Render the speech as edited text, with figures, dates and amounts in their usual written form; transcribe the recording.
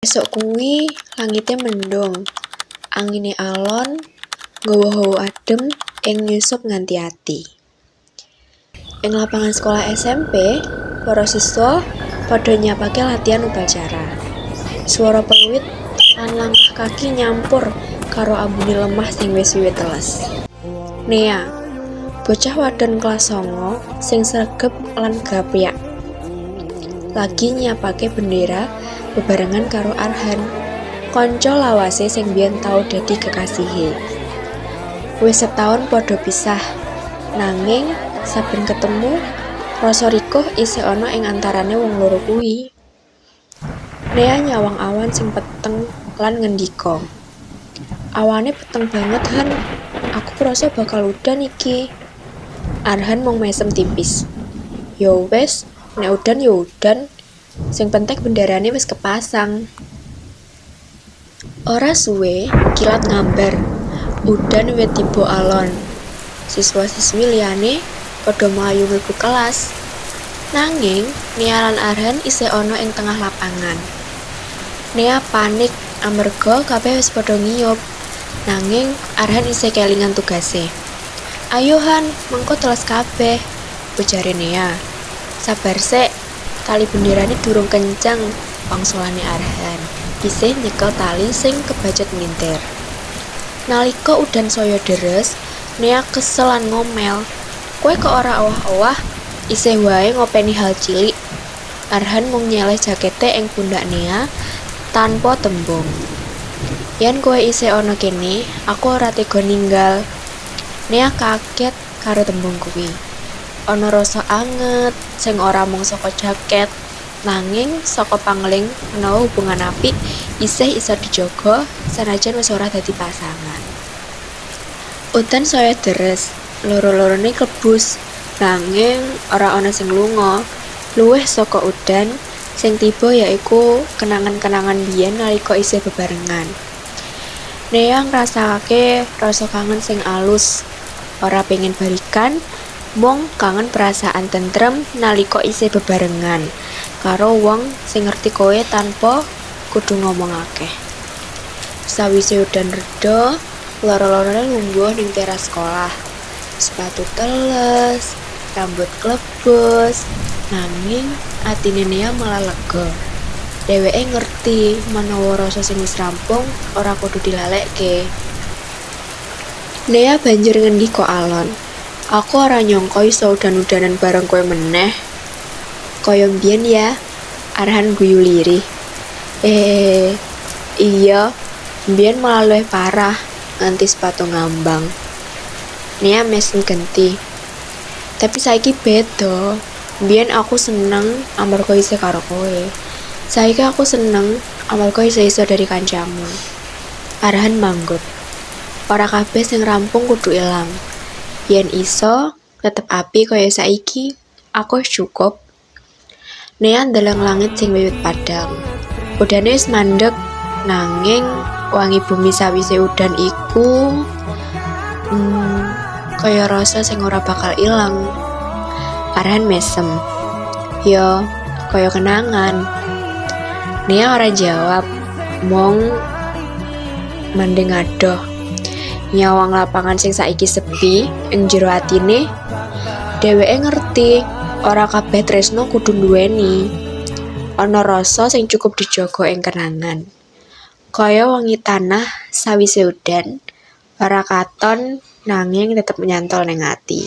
Esuk kuwi langite mendung, angine alon, nggawa hawa adem ing nyusup nganti ati. Ing lapangan sekolah SMP, para siswa padha nyiapake latihan upacara. Swara peluit lan langkah kaki nyampur karo ambune lemah sing wis wiwit teles. Nea, bocah wadon kelas 9 sing sregep lan gaplyak, lagi nyiapake bendera bebarengan karo Arhan, kanca lawase sing biyen tau dadi kekasihe. Wis setahun padha pisah, nanging saben ketemu, rasa rikuh isih ana ing antarane wong loro kuwi. Nea nyawang awan sing peteng lan ngendika, "Awane peteng banget, Han. Aku krasa bakal udan iki." Arhan mung mesem tipis. "Ya wis, nek udan ya udan. Sing penting bendarane wis kepasang." Ora suwe, kilat ngambar. Udan wit tiba alon. Siswa-siswi liyane padha mlayu mlebu kelas. Nanging Nia lan Arhan isih ana ing tengah lapangan. Nia panik amarga kabeh wis padha ngiyup. Nanging Arhan isih kelingan tugase. "Ayo Han, mengko teles kabeh," ujare Nia. "Sabar sik, tali benderane durung kenceng," wangsulane Arhan. Isih nyekel tali sing kebacut ngintir. Nalika udan saya deres, Nia kesel lan ngomel. "Kowe kok ora owah-owah, isih wae ngopeni hal cilik." Arhan mung nyeleh jakete ing pundak Nia tanpa tembung. "Yen kowe isih ana kene, aku ora tega ninggal." Nia kaget karo tembung kuwi. Ana rasa anget sing ora mung saka jaket, nanging saka pangeling menawa hubungan apik isih iso dijaga sanajan wis ora dadi pasangan. Udan saya deres, loro-lorone klebus, nanging ora ana sing lunga. Luwih saka udan, sing tiba yaiku kenangan-kenangan biyen nalika isih bebarengan. Nea ngrasakake rasa kangen sing alus, ora pengen balikan, mung kangen perasaan tentrem nalika isih bebarengan karo wong sing ngerti kowe tanpa kudu ngomong akeh. Sawise udan reda, loro-lorone lungguh ning teras sekolah. Sepatu teles, rambut klebus, nanging atine Nia malah lega. Dheweke ngerti menawa rasa sing wis rampung ora kudu dilalekke. Nia banjur ngendika alon, "Aku ora nyangka iso udan-udanan bareng kowe meneh. Kaya mbiyen ya." Arhan guyu lirih. Iya, mbiyen malah luwih parah, nganti sepatu ngambang." Nia mesen genti. "Tapi saiki beda. Mbiyen aku seneng amarga isih karo kowe. Saiki aku seneng amarga iso dari kancamu." Arhan manggut. "Ora kabeh sing rampung kudu ilang. Yen iso tetep apik kaya saiki, aku wis cukup." Nia ndeleng langit sing wiwit padhang. Udane wis mandeg, nanging wangi bumi sawise udan iku kaya rasa sing ora bakal ilang. Arhan mesem. "Ya, kaya kenangan." Nia ora jawab, mung mending adoh. Nyawang lapangan sing saiki sepi ing jero atine. Dheweke ngerti ora kabeh tresno kudu nduweni. Ana rasa sing cukup dijaga ing kenangan. Kaya wangi tanah sawise udan, ora katon nanging tetep nyantol ning ati.